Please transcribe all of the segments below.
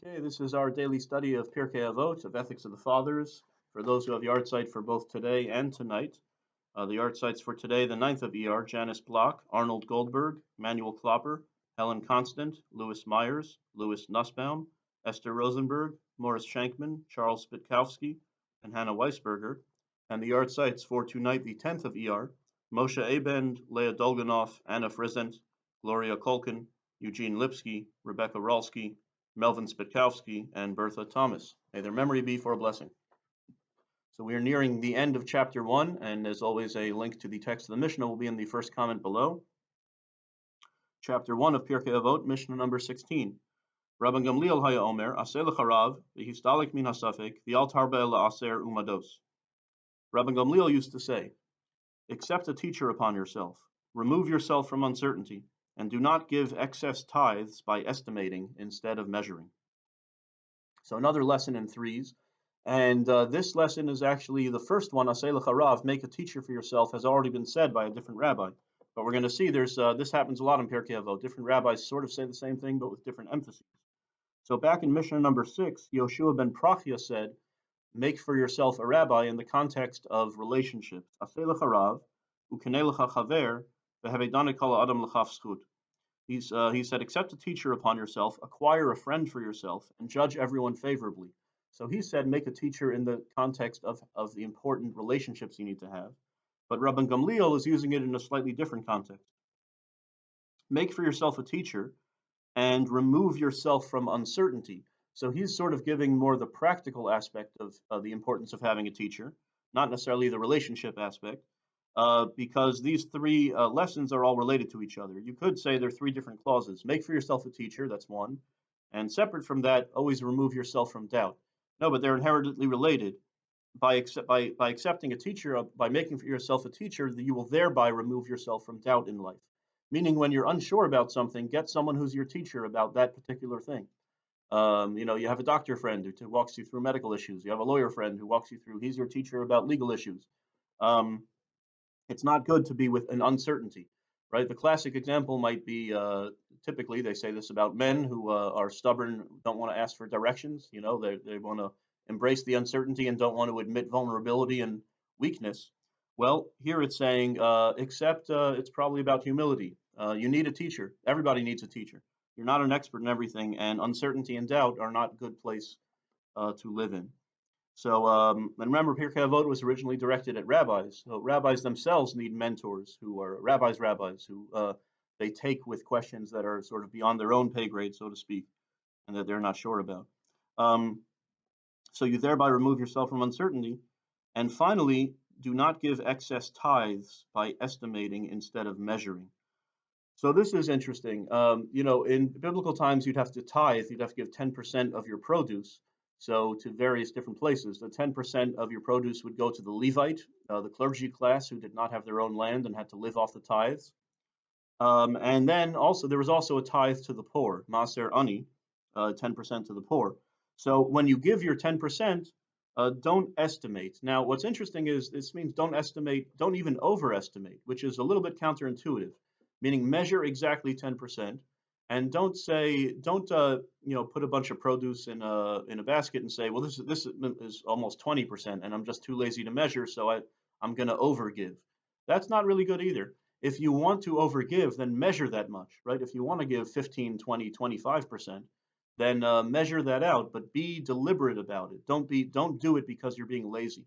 Okay, this is our daily study of Pirkei Avot, of Ethics of the Fathers. For those who have yard site for both today and tonight, the yard sites for today, the 9th of ER, Janice Block, Arnold Goldberg, Manuel Klopper, Helen Constant, Louis Myers, Louis Nussbaum, Esther Rosenberg, Morris Shankman, Charles Spitkowski, and Hannah Weisberger. And the yard sites for tonight, the 10th of ER, Moshe Abend, Leah Dolganoff, Anna Frizent, Gloria Kolkin, Eugene Lipsky, Rebecca Ralsky, Melvin Spitkowski, and Bertha Thomas. May their memory be for a blessing. So we are nearing the end of chapter 1, and as always, a link to the text of the Mishnah will be in the first comment below. Chapter 1 of Pirkei Avot, Mishnah number 16. Rabban Gamliel haya omer, aseh l'charav, v'histalik min hasafek, v'al tarbe la'aser umados. Rabban Gamliel used to say, accept a teacher upon yourself, remove yourself from uncertainty, and do not give excess tithes by estimating instead of measuring. So another lesson in threes, and this lesson is actually the first one. Aseh l'charav, make a teacher for yourself, has already been said by a different rabbi. But we're going to see this happens a lot in Pirkei Avot. Different rabbis sort of say the same thing, but with different emphases. So back in Mishnah number 6, Yoshua ben Prachia said, make for yourself a rabbi in the context of relationships. Aseh l'charav, u'kenei l'cha chaver, v'hevedane kol ha'adam l'chaf zchut. He said, accept a teacher upon yourself, acquire a friend for yourself, and judge everyone favorably. So he said, make a teacher in the context of the important relationships you need to have. But Rabban Gamliel is using it in a slightly different context. Make for yourself a teacher and remove yourself from uncertainty. So he's sort of giving more the practical aspect of the importance of having a teacher, not necessarily the relationship aspect. Because these three lessons are all related to each other. You could say there are three different clauses. Make for yourself a teacher, that's one. And separate from that, always remove yourself from doubt. No, but they're inherently related. By accepting a teacher, by making for yourself a teacher, you will thereby remove yourself from doubt in life. Meaning when you're unsure about something, get someone who's your teacher about that particular thing. You have a doctor friend who walks you through medical issues. You have a lawyer friend who walks you through, he's your teacher about legal issues. It's not good to be with an uncertainty, right? The classic example might be, typically they say this about men who are stubborn, don't want to ask for directions. They want to embrace the uncertainty and don't want to admit vulnerability and weakness. Well, here it's saying, except it's probably about humility. You need a teacher. Everybody needs a teacher. You're not an expert in everything, and uncertainty and doubt are not a good place to live in. So, and remember, Pirkei Avot was originally directed at rabbis. So rabbis themselves need mentors who are rabbis who they take with questions that are sort of beyond their own pay grade, so to speak, and that they're not sure about. So you thereby remove yourself from uncertainty. And finally, do not give excess tithes by estimating instead of measuring. So this is interesting. In biblical times, you'd have to tithe. You'd have to give 10% of your produce. So to various different places, the 10% of your produce would go to the Levite, the clergy class who did not have their own land and had to live off the tithes. And then also there was also a tithe to the poor, Maser Ani, 10% to the poor. So when you give your 10%, don't estimate. Now, what's interesting is this means don't estimate, don't even overestimate, which is a little bit counterintuitive, meaning measure exactly 10%. And don't put a bunch of produce in a basket and say, well, this is almost 20%, and I'm just too lazy to measure, so I'm going to overgive. That's not really good either. If you want to overgive, then measure that much, right? If you want to give 15, 20, 25%, then measure that out, but be deliberate about it. Don't do it because you're being lazy.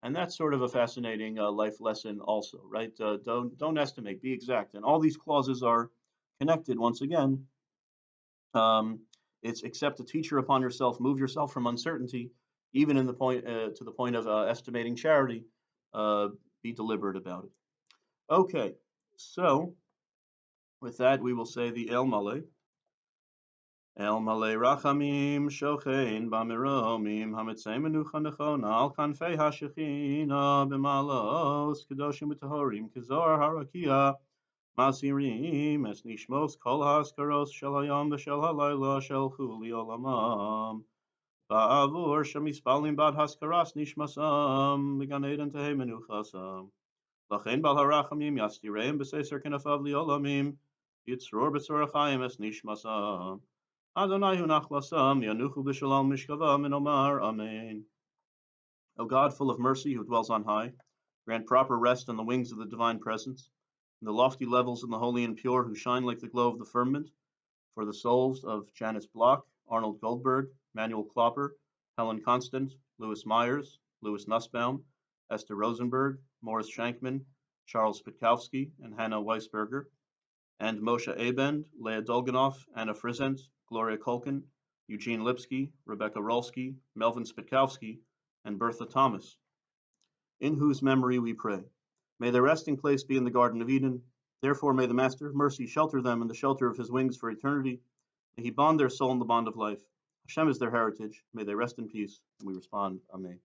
And that's sort of a fascinating life lesson also, right? Don't estimate, be exact. And all these clauses are connected once again. It's accept a teacher upon yourself, move yourself from uncertainty, even in the point to the point of estimating charity. Be deliberate about it. Okay, so with that we will say the El Maleh. El Maleh Rachamim Shochein Bamiromim Hamitzei Menucha Nechona Al Kanfei Hashechina B'Malos Kedoshim B'Tahorim Kizor Harakia Masirim es nishmos kol haskaros shel hayom v'shel halayla shelchu li'olamam ba'avur shemispalim bad haskaras nishmasam v'gan eden tehei menuchasam lachen bal harachamim yastireim b'seiser kenafav li'olamim yitzror b'tzorachayim es nishmasam Adonai hu nachlasam, yanuchu b'shalom mishkavam, and omar, amen. O God, full of mercy, who dwells on high, grant proper rest on the wings of the divine presence, in the lofty levels in the holy and pure who shine like the glow of the firmament, for the souls of Janice Block, Arnold Goldberg, Manuel Klopper, Helen Constant, Louis Myers, Louis Nussbaum, Esther Rosenberg, Morris Shankman, Charles Pitkowski, and Hannah Weisberger, and Moshe Abend, Leah Dolganoff, Anna Frizent, Gloria Kulkin, Eugene Lipsky, Rebecca Rolsky, Melvin Spitkowski, and Bertha Thomas, in whose memory we pray. May their resting place be in the Garden of Eden. Therefore, may the Master of Mercy shelter them in the shelter of his wings for eternity. May he bond their soul in the bond of life. Hashem is their heritage. May they rest in peace. And we respond, Amen.